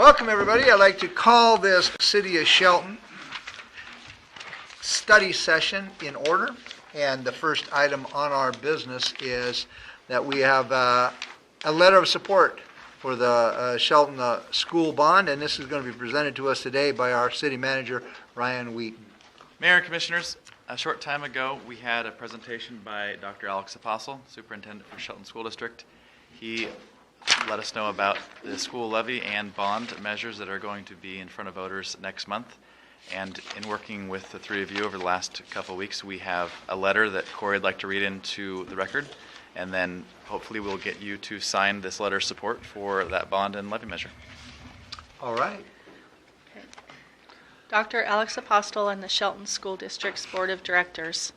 Welcome everybody. I'd like to call this City of Shelton study session in order. And the first item on our business is that we have a letter of support for the Shelton school bond, and this is going to be presented to us today by our city manager, Ryan Wheaton. Mayor and Commissioners, a short time ago we had a presentation by Dr. Alex Apostille, Superintendent for Shelton School District. He let us know about the school levy and bond measures that are going to be in front of voters next month. And in working with the three of you over the last couple of weeks, we have a letter that Corey would like to read into the record, and then hopefully we'll get you to sign this letter of support for that bond and levy measure. All right. Okay. Dr. Alex Apostille and the Shelton School District's Board of Directors.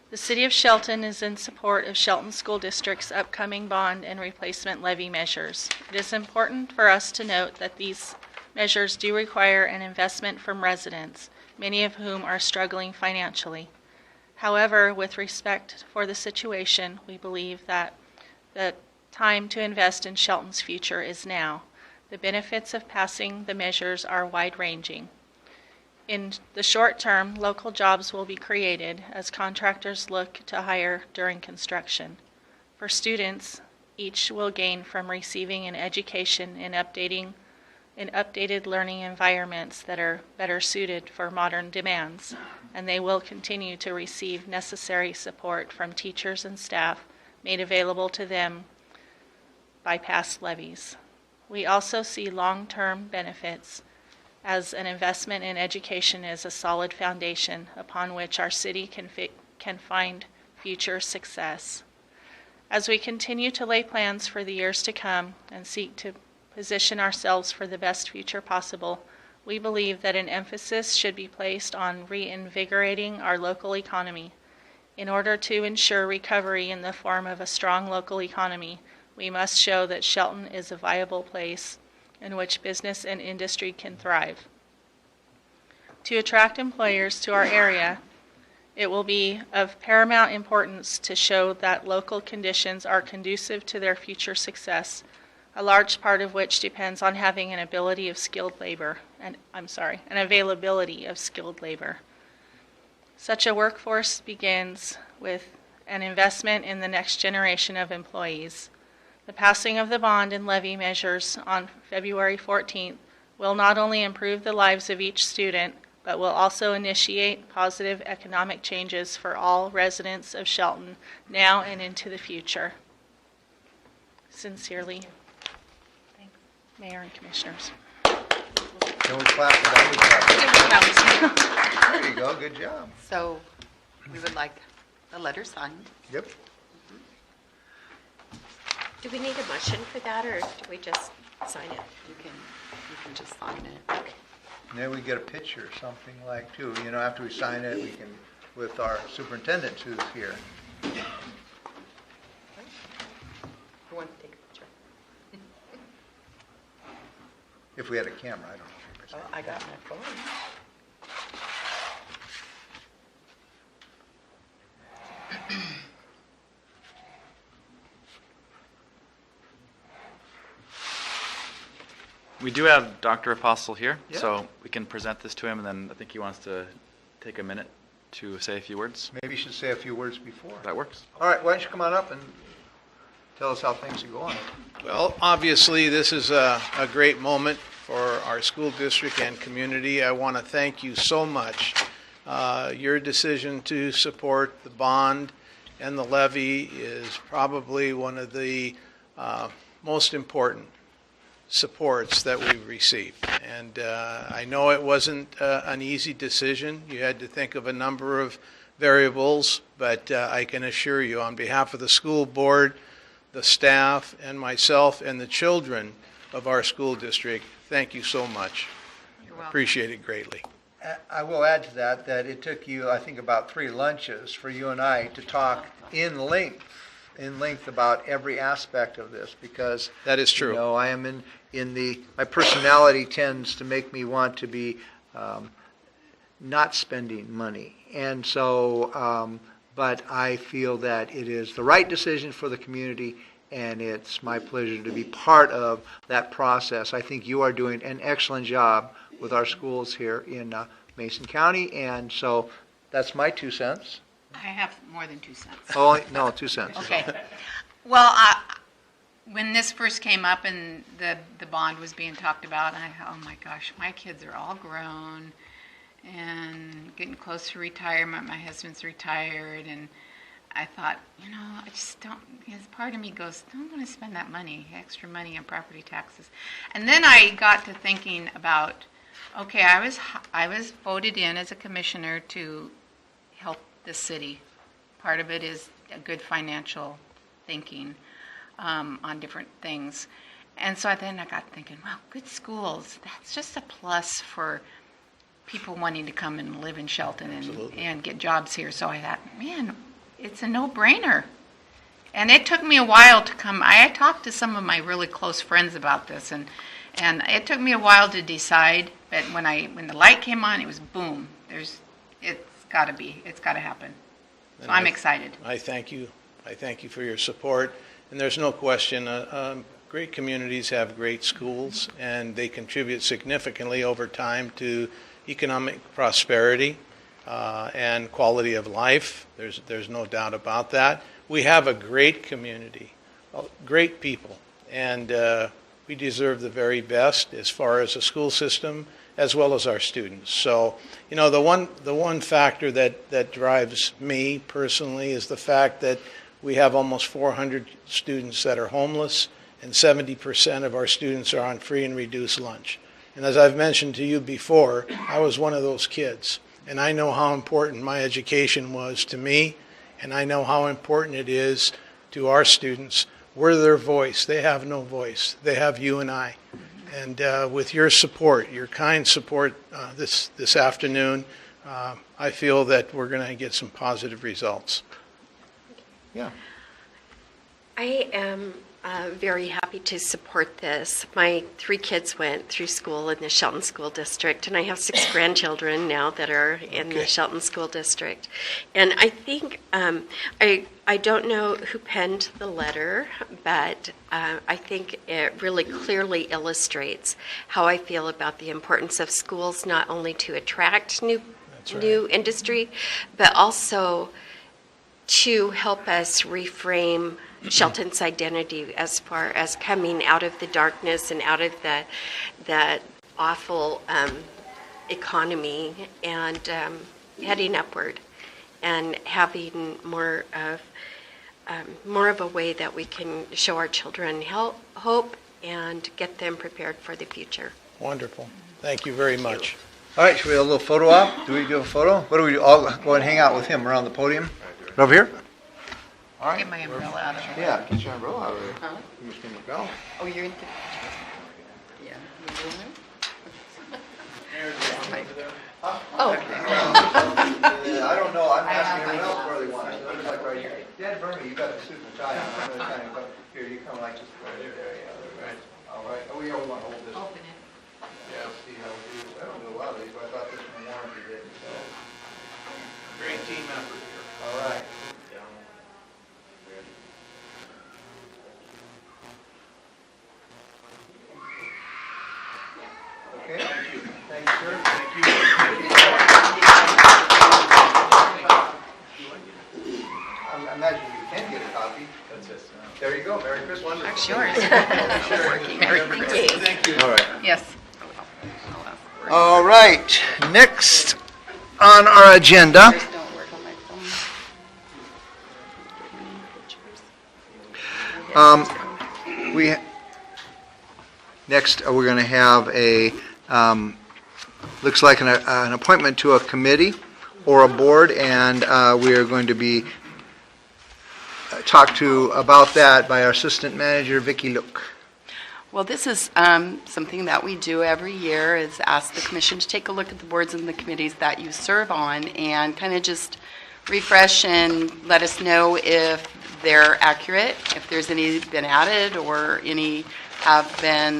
The City of Shelton is in support of Shelton School District's upcoming bond and replacement levy measures. It is important for us to note that these measures do require an investment from residents, many of whom are struggling financially. However, with respect for the situation, we believe that the time to invest in Shelton's future is now. The benefits of passing the measures are wide-ranging. In the short term, local jobs will be created as contractors look to hire during construction. For students, each will gain from receiving an education in updated learning environments that are better suited for modern demands, and they will continue to receive necessary support from teachers and staff made available to them by past levies. We also see long-term benefits, as an investment in education is a solid foundation upon which our city can find future success. As we continue to lay plans for the years to come and seek to position ourselves for the best future possible, we believe that an emphasis should be placed on reinvigorating our local economy. In order to ensure recovery in the form of a strong local economy, we must show that Shelton is a viable place in which business and industry can thrive. To attract employers to our area, it will be of paramount importance to show that local conditions are conducive to their future success, a large part of which depends on having an availability of skilled labor. Such a workforce begins with an investment in the next generation of employees. The passing of the bond and levy measures on February 14th will not only improve the lives of each student, but will also initiate positive economic changes for all residents of Shelton now and into the future. Sincerely, Mayor and Commissioners. Can we clap for that? There you go. Good job. So we would like the letter signed. Yep. Do we need a motion for that, or do we just sign it? You can just sign it. Okay. And then we get a picture or something like too. You know, after we sign it, we can, with our superintendent who's here. Who wants to take a picture? If we had a camera, I don't know. Oh, I got my phone. We do have Dr. Apostille here, Yeah. so we can present this to him, and then I think he wants to take a minute to say a few words. Maybe you should say a few words before. That works. All right, why don't you come on up and tell us how things are going. Well, obviously, this is a great moment for our school district and community. I want to thank you so much. Your decision to support the bond and the levy is probably one of the most important supports that we've received. And I know it wasn't an easy decision. You had to think of a number of variables, but I can assure you on behalf of the school board, the staff, and myself, and the children of our school district, thank you so much. You're welcome. Appreciate it greatly. I will add to that it took you, I think, about 3 lunches for you and I to talk in length about every aspect of this, because That is true. You know, I am my personality tends to make me want to be not spending money, and so but I feel that it is the right decision for the community, and it's my pleasure to be part of that process. I think you are doing an excellent job with our schools here in Mason County, and so that's my 2 cents. I have more than 2 cents. Oh, no, 2 cents. Okay. Well, when this first came up and the bond was being talked about, I thought, oh my gosh, my kids are all grown and getting close to retirement. My husband's retired, and I thought, I just don't, because part of me goes, don't want to spend that money, extra money on property taxes. And then I got to thinking about, okay, I was voted in as a commissioner to help the city. Part of it is a good financial thinking on different things. And so then I got thinking, well, good schools, that's just a plus for people wanting to come and live in Shelton and get jobs here. So I thought, man, it's a no-brainer. And it took me a while to come. I talked to some of my really close friends about this, and it took me a while to decide. But when the light came on, it was boom. It's got to happen. So I'm excited. I thank you. I thank you for your support. And there's no question, great communities have great schools, and they contribute significantly over time to economic prosperity and quality of life. There's no doubt about that. We have a great community, great people, and we deserve the very best as far as the school system as well as our students. So, the one factor that drives me personally is the fact that we have almost 400 students that are homeless, and 70% of our students are on free and reduced lunch. And as I've mentioned to you before, I was one of those kids. And I know how important my education was to me, and I know how important it is to our students. We're their voice. They have no voice. They have you and I. And with your support, your kind support this afternoon, I feel that we're going to get some positive results. Yeah. I am very happy to support this. My 3 kids went through school in the Shelton School District, and I have 6 grandchildren now that are in the Shelton School District. And I think, I don't know who penned the letter, but I think it really clearly illustrates how I feel about the importance of schools, not only to attract new industry, but also to help us reframe Shelton's identity as far as coming out of the darkness and out of that awful economy and heading upward and having more of a way that we can show our children hope and get them prepared for the future. Wonderful. Thank you very much. All right, should we have a little photo op? Do we do a photo? What do we do? I'll go and hang out with him around the podium. Over here? All right. Get my umbrella out of there. Yeah, get your umbrella out of there. Huh? You just need to go. Oh, you're in yeah. Oh, okay. I don't know, I'm asking everyone else where they want it. It's like right here. Dad Bernie, you got the suit and tie on. I'm gonna kind of, here, you come like just right there. Yeah, right. All right. Oh, we all want to hold this. Open it. Yeah, see how we do. I don't know a lot of these, but I thought this one warranted it, so. Great team effort here. All right. Okay. Thank you. Thank you, sir. Thank you. I imagine you can get a copy. That's it. There you go. Merry Christmas. That's yours. Merry Christmas. Thank you. All right. Yes. All right. Next on our agenda. Next, we're going to have a, looks like an appointment to a committee or a board, and we are going to be talked to about that by our assistant manager, Vicki Luke. Well, this is something that we do every year, is ask the commission to take a look at the boards and the committees that you serve on and kind of just refresh and let us know if they're accurate, if there's any been added or any have been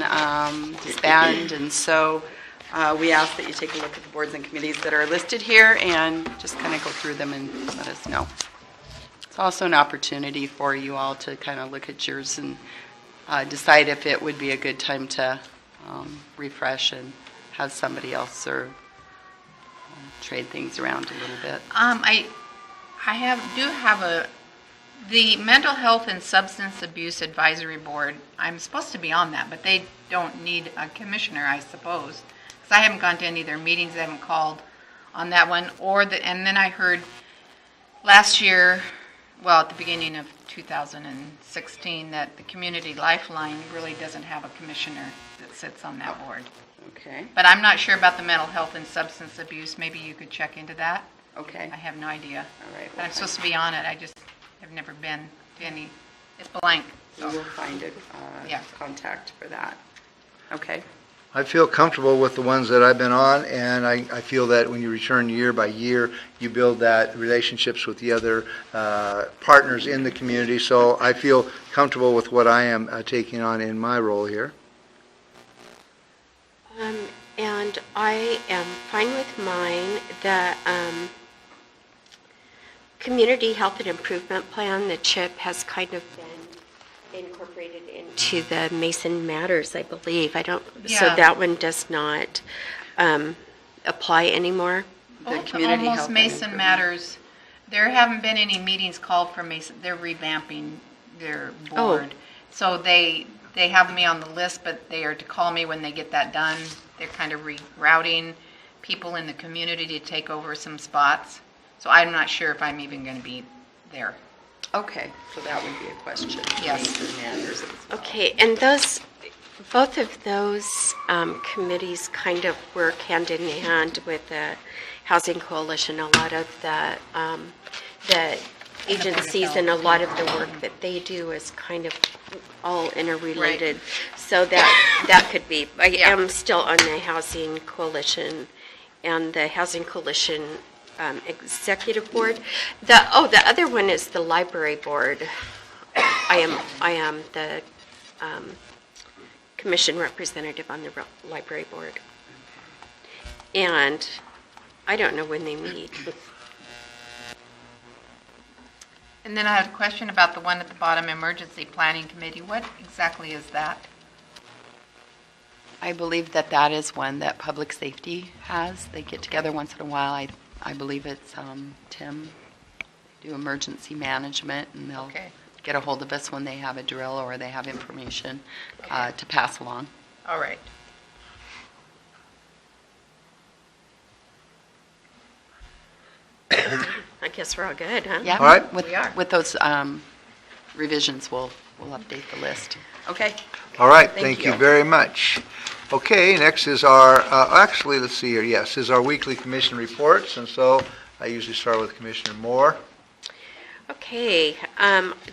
disbanded. And so we ask that you take a look at the boards and committees that are listed here and just kind of go through them and let us know. It's also an opportunity for you all to kind of look at yours and decide if it would be a good time to refresh and have somebody else serve, trade things around a little bit. The Mental Health and Substance Abuse Advisory Board. I'm supposed to be on that, but they don't need a commissioner, I suppose, because I haven't gone to any of their meetings. I haven't called on that one, and then I heard last year, well, at the beginning of 2016, that the Community Lifeline really doesn't have a commissioner that sits on that board. Okay. But I'm not sure about the mental health and substance abuse. Maybe you could check into that. Okay. I have no idea. All right. But I'm supposed to be on it. I just have never been to any. It's blank. We will find a Yeah. contact for that. Okay. I feel comfortable with the ones that I've been on, and I feel that when you return year by year, you build that relationships with the other partners in the community. So I feel comfortable with what I am taking on in my role here. And I am fine with mine. The Community Health and Improvement Plan, the CHIP, has kind of been incorporated into the Mason Matters, I believe. So Yeah. that one does not apply anymore. Both Community Health almost and Mason Improvement. Matters. There haven't been any meetings called for Mason. They're revamping their board. So they have me on the list, but they are to call me when they get that done. They're kind of rerouting people in the community to take over some spots. So I'm not sure if I'm even going to be there. Okay, so that would be a question. Yes. Mason Matters as well. Okay, and both of those committees kind of work hand in hand with the Housing Coalition. A lot of the agencies and a lot of the work that they do is kind of all interrelated. So that could be. I am still on the Housing Coalition and the Housing Coalition Executive Board. The other one is the Library Board. I am the commission representative on the Library Board. And I don't know when they meet. And then I had a question about the one at the bottom, Emergency Planning Committee. What exactly is that? I believe that is one that Public Safety has. They get together once in a while. I believe it's Tim, do emergency management, and they'll get a hold of us when they have a drill or they have information to pass along. All right. I guess we're all good, huh? Yeah. All right. With, We are. with those revisions, we'll update the list. Okay. All right, Thank thank you you. very much. Okay, next is our, actually, let's see here, yes, is our weekly commission reports, and so I usually start with Commissioner Moore. Okay,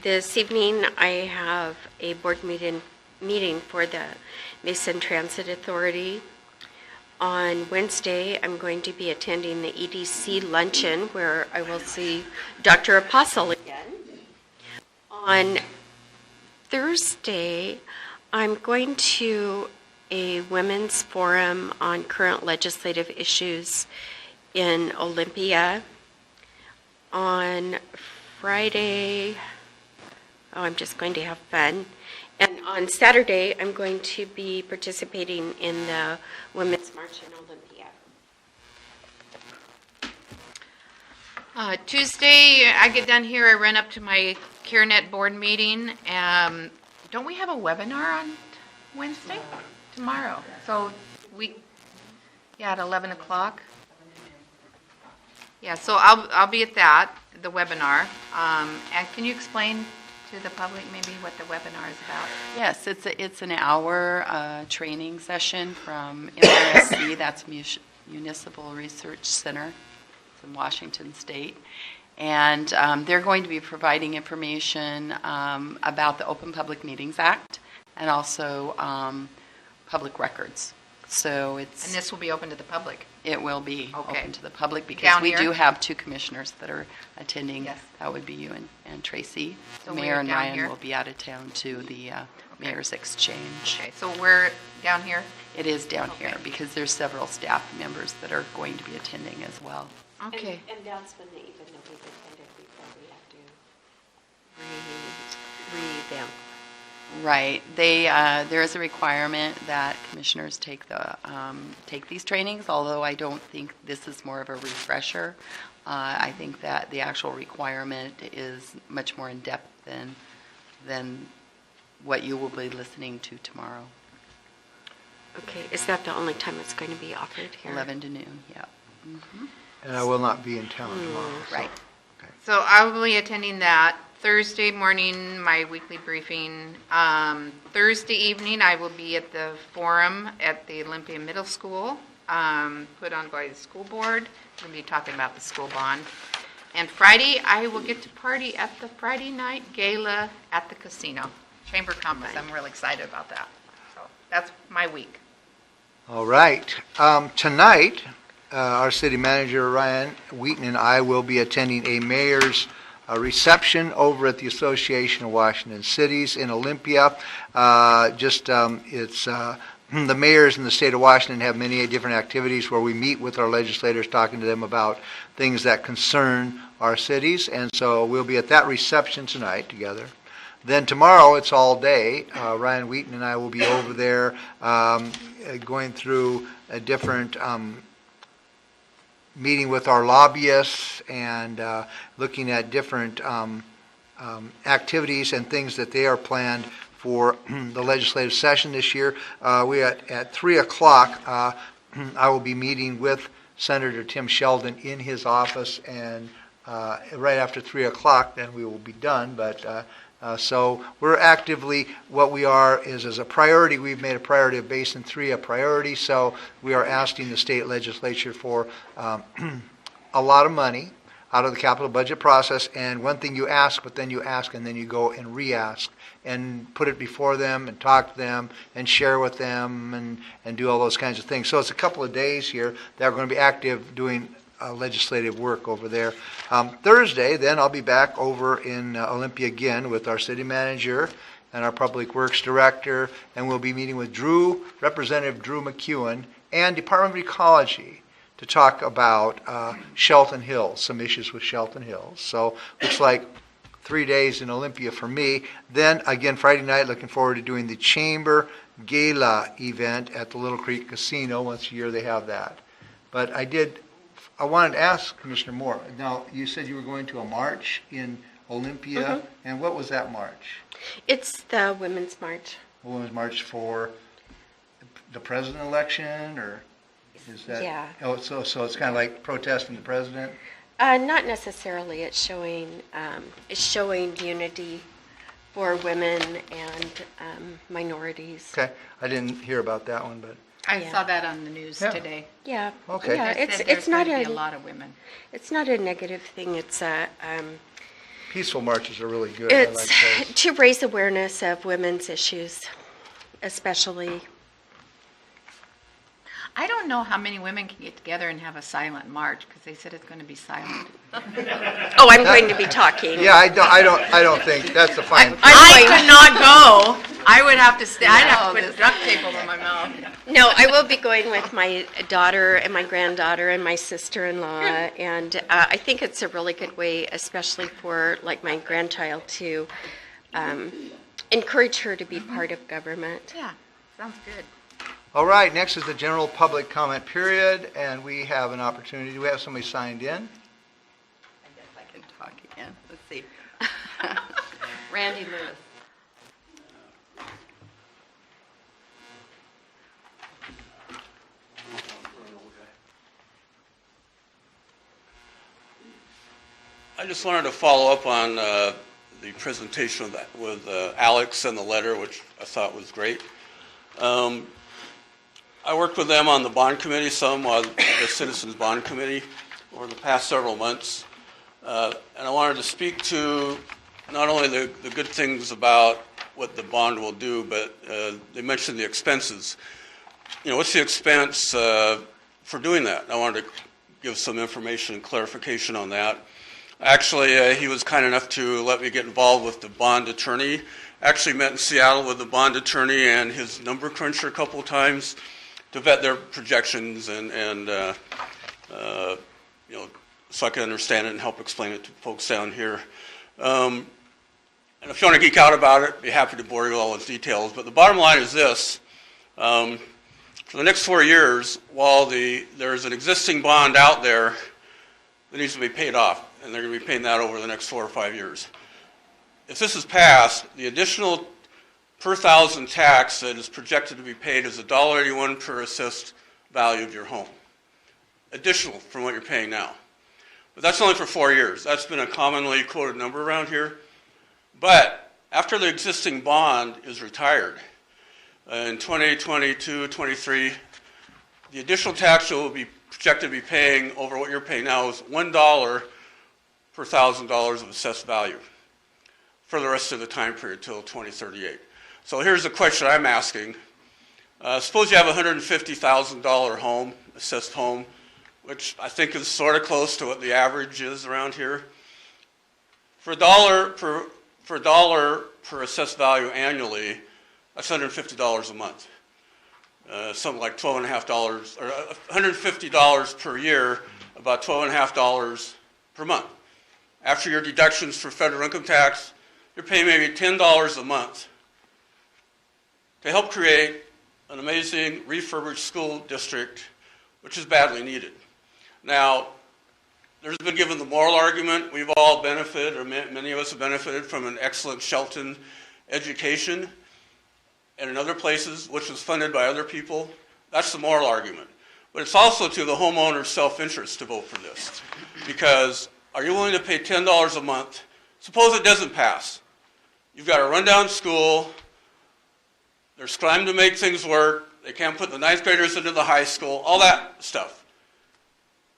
this evening I have a board meeting for the Mason Transit Authority. On Wednesday, I'm going to be attending the EDC luncheon where I will see Dr. Apostille again. On Thursday, I'm going to a women's forum on current legislative issues in Olympia. On Friday, I'm just going to have fun. And on Saturday, I'm going to be participating in the Women's March in Olympia. Tuesday, I get done here, I run up to my CareNet board meeting. Don't we have a webinar on Wednesday? Tomorrow. So at 11 o'clock. Yeah, so I'll be at that, the webinar. And can you explain to the public maybe what the webinar is about? Yes, it's an hour training session from MRSC, that's Municipal Research Center. It's in Washington State. And they're going to be providing information about the Open Public Meetings Act and also public records. So And this will be open to the public. it will be Okay. open to the public because Down we here? do have two commissioners that are attending. Yes. That would be you and Tracy. So The we're mayor and down Ryan here? will be out of town to the mayor's exchange. Okay, so we're down here? It is down here Okay. because there's several staff members that are going to be attending as well. Okay. And that's when even though we've attended before, we have to revamp. Right. There is a requirement that commissioners take these trainings, although I don't think this is more of a refresher. I think that the actual requirement is much more in-depth than what you will be listening to tomorrow, Okay, is that the only time it's going to be offered here? 11 to noon, yeah. And I will not be in town tomorrow. so- Right. So I will be attending that Thursday morning, my weekly briefing. Thursday evening, I will be at the forum at the Olympia Middle School, put on by the school board. We'll be talking about the school bond. And Friday, I will get to party at the Friday night gala at the casino, Chamber Compass. I'm really excited about that. So that's my week. All right. Tonight, our city manager, Ryan Wheaton, and I will be attending a mayor's reception over at the Association of Washington Cities in Olympia. It's the mayors in the state of Washington have many different activities where we meet with our legislators, talking to them about things that concern our cities. And so we'll be at that reception tonight together. Then tomorrow, it's all day. Ryan Wheaton and I will be over there going through a different meeting with our lobbyists and looking at different activities and things that they are planned for the legislative session this year. At 3 o'clock, I will be meeting with Senator Tim Sheldon in his office, and right after 3 o'clock, then we will be done. But so we're actively, what we are is as a priority, we've made a priority of Basin 3 a priority, so we are asking the state legislature for a lot of money out of the capital budget process. And one thing you ask, but then you ask, and then you go and re-ask and put it before them and talk to them and share with them and do all those kinds of things. So it's a couple of days here that we're going to be active doing legislative work over there. Thursday, then I'll be back over in Olympia again with our city manager and our public works director, and we'll be meeting with Representative Drew McEwen, and Department of Ecology to talk about Shelton Hills, some issues with Shelton Hills. So looks like 3 days in Olympia for me. Then again, Friday night, looking forward to doing the Chamber Gala event at the Little Creek Casino. Once a year they have that. But I wanted to ask Commissioner Moore. Now, you said you were going to a march in Olympia, and what was that march? It's the Women's March. A women's march for the president election, or is that? Yeah. Oh, so it's kind of like protesting the president? Not necessarily. It's showing unity for women and minorities. Okay, I didn't hear about that one, but I Yeah. saw that on the news Yeah. today. Yeah. Okay. Yeah, They said it's there's not going to be a a lot of women. it's not a negative thing. It's peaceful marches are really good. I like it's those. to raise awareness of women's issues, especially. I don't know how many women can get together and have a silent march, because they said it's going to be silent. Oh, I'm going to be talking. Yeah, I don't think that's the fine. I could not go. I would have to stay. I'd have to put duct tape over my mouth. No, I will be going with my daughter and my granddaughter and my sister-in-law, and I think it's a really good way, especially for like my grandchild, to encourage her to be part of government. Yeah, sounds good. All right, next is the general public comment period, and we have an opportunity. Do we have somebody signed in? I guess I can talk again. Let's see. Randy Lewis. I just wanted to follow up on the presentation with Alex and the letter, which I thought was great. I worked with them on the bond committee, the Citizens Bond Committee, over the past several months. And I wanted to speak to not only the good things about what the bond will do, but they mentioned the expenses. You know, what's the expense for doing that? I wanted to give some information and clarification on that. Actually, he was kind enough to let me get involved with the bond attorney. Actually met in Seattle with the bond attorney and his number cruncher a couple of times to vet their projections and you know, so I can understand it and help explain it to folks down here. And if you want to geek out about it, be happy to bore you with all those details. But the bottom line is this. For the next 4 years, while there's an existing bond out there that needs to be paid off, and they're going to be paying that over the next 4 or 5 years. If this is passed, the additional per thousand tax that is projected to be paid is $1.81 per assessed value of your home. Additional from what you're paying now. But that's only for 4 years. That's been a commonly quoted number around here. But after the existing bond is retired, in 2022, 23, the additional tax that will be projected to be paying over what you're paying now is $1 per $1,000 of assessed value for the rest of the time period till 2038. So here's the question I'm asking. Suppose you have a $150,000 home, assessed home, which I think is sort of close to what the average is around here. For $1 per assessed value annually, that's $150 a month. Something like $12.50, or $150 per year, about $12.50 per month. After your deductions for federal income tax, you're paying maybe $10 a month to help create an amazing refurbished school district, which is badly needed. Now, there's been given the moral argument. We've all benefited, or many of us have benefited from an excellent Shelton education and in other places, which was funded by other people. That's the moral argument. But it's also to the homeowner's self-interest to vote for this. Because are you willing to pay $10 a month? Suppose it doesn't pass. You've got a rundown school. They're scrambling to make things work. They can't put the ninth graders into the high school, all that stuff.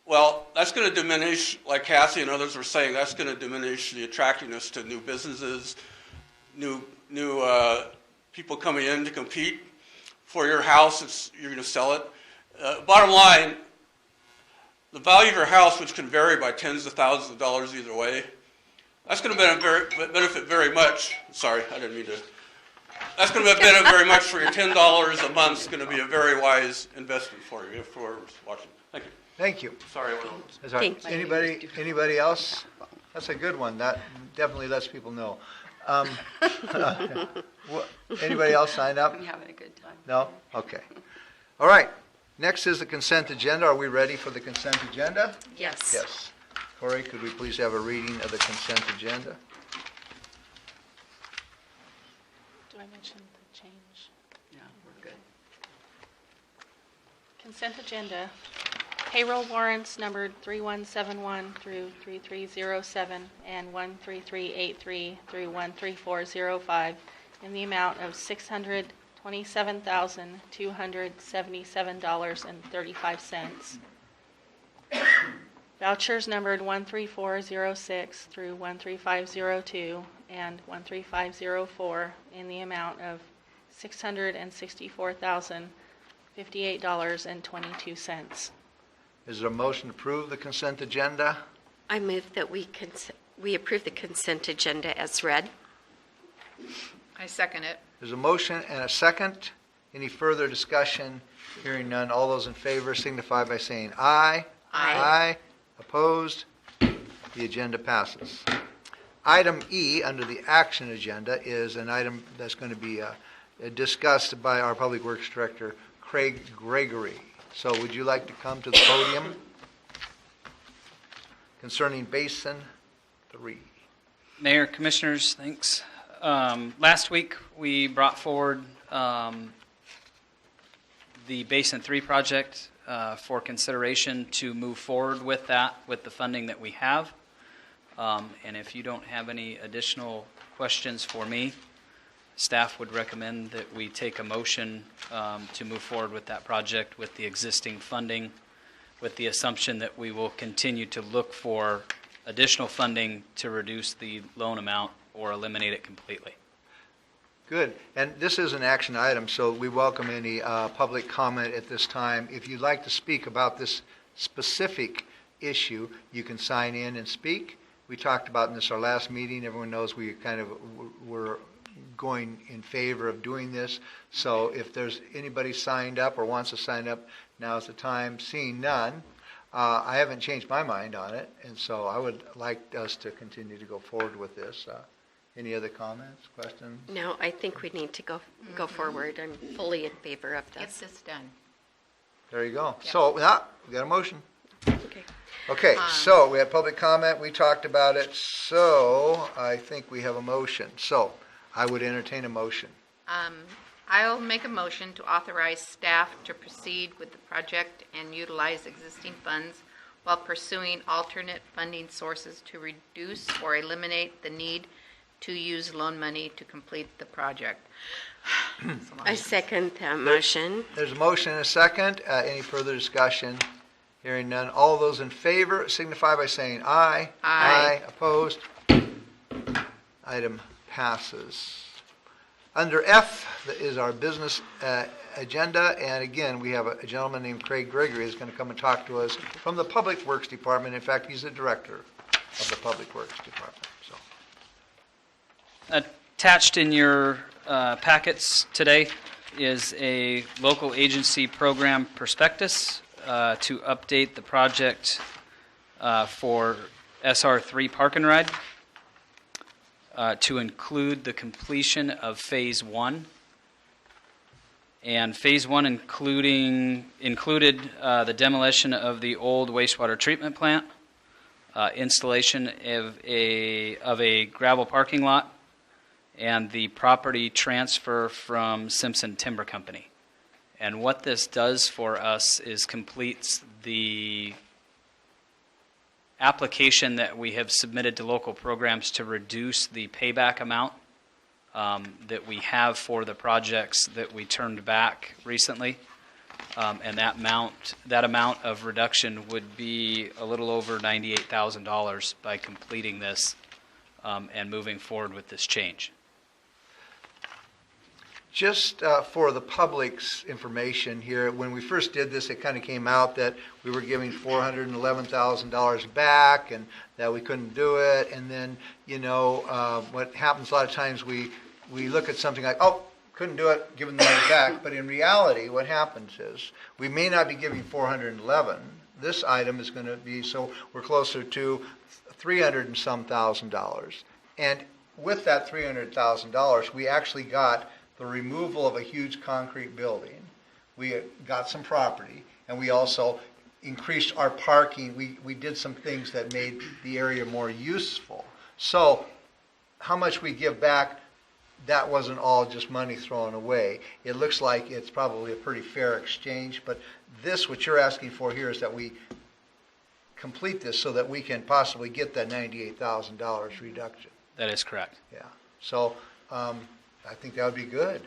Well, that's going to diminish, like Kathy and others were saying, that's going to diminish the attractiveness to new businesses, new people coming in to compete for your house. You're going to sell it. Bottom line, the value of your house, which can vary by tens of thousands of dollars either way, that's going to benefit very much. Sorry, I didn't mean to. That's going to benefit very much for your $10 a month. It's going to be a very wise investment for you if we're watching. Thank you. Thank you. Sorry, I went on. That's all right. Anybody else? That's a good one. That definitely lets people know. Anybody else signed up? I'm having a good time. No? Okay. All right. Next is the consent agenda. Are we ready for the consent agenda? Yes. Yes. Corey, could we please have a reading of the consent agenda? Do I mention the change? Yeah, we're good. Consent agenda. Payroll warrants numbered 3171 through 3307 and 13383 through 13405 in the amount of $627,277.35. Vouchers numbered 13406 through 13502 and 13504 in the amount of $664,058.22. Is there a motion to approve the consent agenda? I move that we approve the consent agenda as read. I second it. There's a motion and a second. Any further discussion? Hearing none. All those in favor signify by saying aye. Aye. Aye. Opposed? The agenda passes. Item E under the action agenda is an item that's going to be discussed by our Public Works Director, Craig Gregory. So would you like to come to the podium concerning Basin 3? Mayor, Commissioners, thanks. Last week, we brought forward the Basin 3 project for consideration to move forward with that, with the funding that we have. And if you don't have any additional questions for me, staff would recommend that we take a motion to move forward with that project with the existing funding, with the assumption that we will continue to look for additional funding to reduce the loan amount or eliminate it completely. Good. And this is an action item, so we welcome any public comment at this time. If you'd like to speak about this specific issue, you can sign in and speak. We talked about in this our last meeting. Everyone knows we kind of were going in favor of doing this. So if there's anybody signed up or wants to sign up, now's the time. Seeing none, I haven't changed my mind on it, and so I would like us to continue to go forward with this. Any other comments, questions? No, I think we need to go forward. I'm fully in favor of Get this. this done. There you go. Yeah. So, we got a motion. Okay. Okay, so we had public comment, we talked about it, so I think we have a motion. So, I would entertain a motion. I'll make a motion to authorize staff to proceed with the project and utilize existing funds while pursuing alternate funding sources to reduce or eliminate the need to use loan money to complete the project. I second that motion. There's a motion and a second. Any further discussion? Hearing none. All those in favor signify by saying aye. Aye. Opposed? Item passes. Under F is our business agenda, and again, we have a gentleman named Craig Gregory who's going to come and talk to us from the Public Works Department. In fact, he's the director of the Public Works Department. So, Attached in your packets today is a local agency program prospectus to update the project for SR3 Park and Ride to include the completion of Phase 1. And Phase 1 included the demolition of the old wastewater treatment plant, installation of a gravel parking lot, and the property transfer from Simpson Timber Company. And what this does for us is completes the application that we have submitted to local programs to reduce the payback amount that we have for the projects that we turned back recently. And that amount of reduction would be a little over $98,000 by completing this and moving forward with this change. just for the public's information here, when we first did this, it kind of came out that we were giving $411,000 back and that we couldn't do it. And then, what happens a lot of times, we look at something like, oh, couldn't do it, giving the money back. But in reality, what happens is we may not be giving 411. This item is going to be, so we're closer to $300 and some thousand. And with that $300,000, we actually got the removal of a huge concrete building. We got some property, and we also increased our parking. We did some things that made the area more useful. So how much we give back, that wasn't all just money thrown away. It looks like it's probably a pretty fair exchange, but this, what you're asking for here, is that we complete this so that we can possibly get that $98,000 reduction. That is correct. Yeah. So I think that would be good.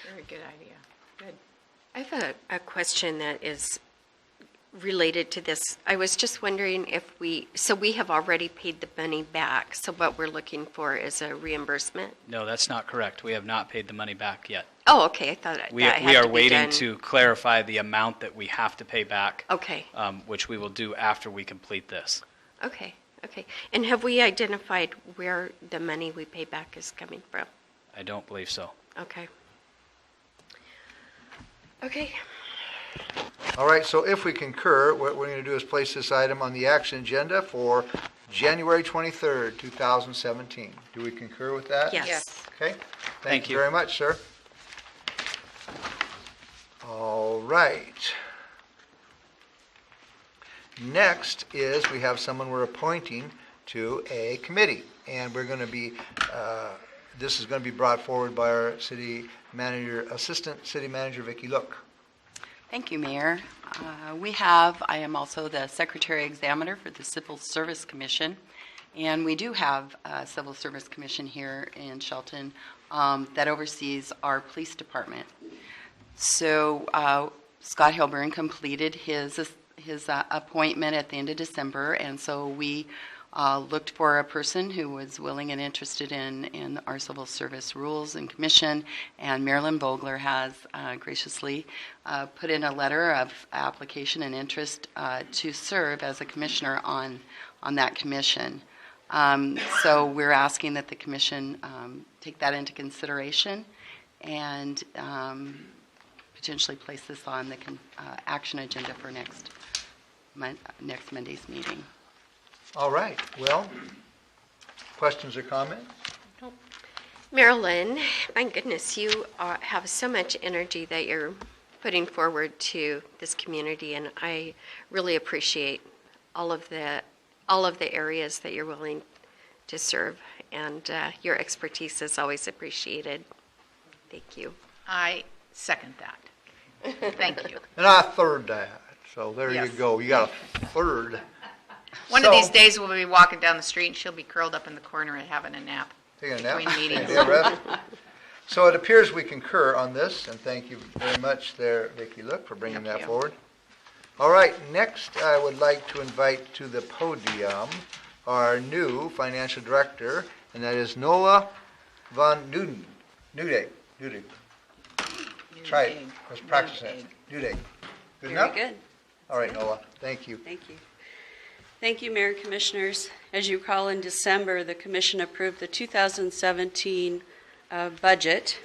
Very good idea. Good. I have a question that is related to this. I was just wondering if we have already paid the money back, so what we're looking for is a reimbursement? No, that's not correct. We have not paid the money back yet. Oh, okay. I thought We that had are to be waiting done. to clarify the amount that we have to pay back, Okay. which we will do after we complete this. Okay. And have we identified where the money we pay back is coming from? I don't believe so. Okay. All right, so if we concur, what we're going to do is place this item on the action agenda for January 23rd, 2017. Do we concur with that? Yes. Okay. Thank you. Very much, sir. All right. Next is we have someone we're appointing to a committee, and we're going to be, this is going to be brought forward by our city manager, assistant city manager, Vicki Look. Thank you, Mayor. I am also the Secretary Examiner for the Civil Service Commission, and we do have a Civil Service Commission here in Shelton that oversees our police department. So Scott Hilburn completed his appointment at the end of December, and so we looked for a person who was willing and interested in our civil service rules and commission, and Marilyn Vogler has graciously put in a letter of application and interest to serve as a commissioner on that commission. So we're asking that the commission take that into consideration and potentially place this on the action agenda for next Monday's meeting. All right, well, questions or comments? Marilyn, my goodness, you have so much energy that you're putting forward to this community, and I really appreciate all of the areas that you're willing to serve, and your expertise is always appreciated. Thank you. I second that. Thank you. And I third that. So there you Yes. go. You got a third. One of these So- days we'll be walking down the street and she'll be curled up in the corner and having a nap. Taking a nap? Between meetings. Yeah, rest. So it appears we concur on this, and thank you very much there, Vicki Look, for bringing Thank that you. forward. All right, next I would like to invite to the podium our new financial director, and that is Noah Von Nudek. Try it. Let's practice it. Nudek. Good Very enough? good. All right, Noah, thank you. Thank you. Thank you, Mayor and Commissioners. As you recall, in December, the Commission approved the 2017 budget,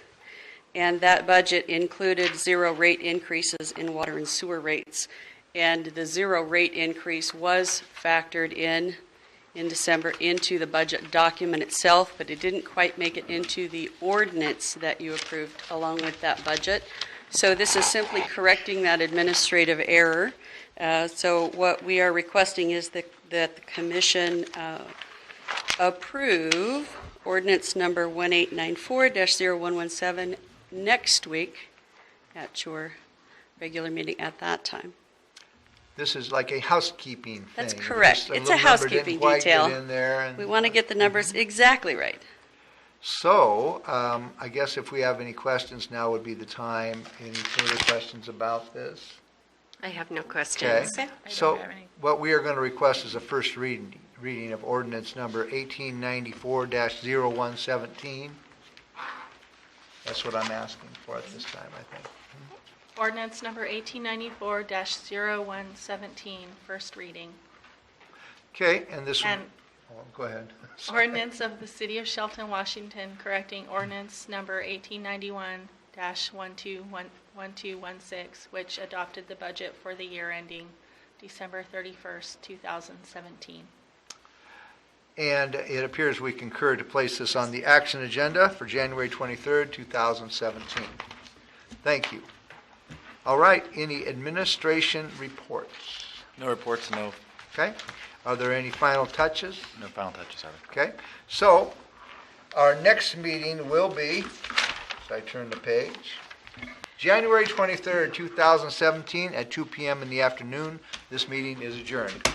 and that budget included 0 rate increases in water and sewer rates. And the 0 rate increase was factored in December into the budget document itself, but it didn't quite make it into the ordinance that you approved along with that budget. So this is simply correcting that administrative error. So what we are requesting is that the Commission approve ordinance number 1894-0117 next week at your regular meeting at that time. This is like a housekeeping thing. That's correct. Just It's a little number housekeeping didn't quite get detail. in there, and- We want to get the numbers exactly right. So, I guess if we have any questions, now would be the time. Any further questions about this? I have no Okay. questions. So, have any. what we are going to request is a first reading of ordinance number 1894-0117. That's what I'm asking for at this time, I think. Ordinance number 1894-0117, first reading. Okay, and this one, And oh, go ahead. Sorry. ordinance of the City of Shelton, Washington, correcting ordinance number 1891-1216, which adopted the budget for the year ending December 31st, 2017. And it appears we concur to place this on the action agenda for January 23rd, 2017. Thank you. All right, any administration reports? No reports, no Okay, are there any final touches? final touches, sorry. Okay, so our next meeting will be, so I turn the page, January 23rd, 2017 at 2 p.m. in the afternoon. This meeting is adjourned.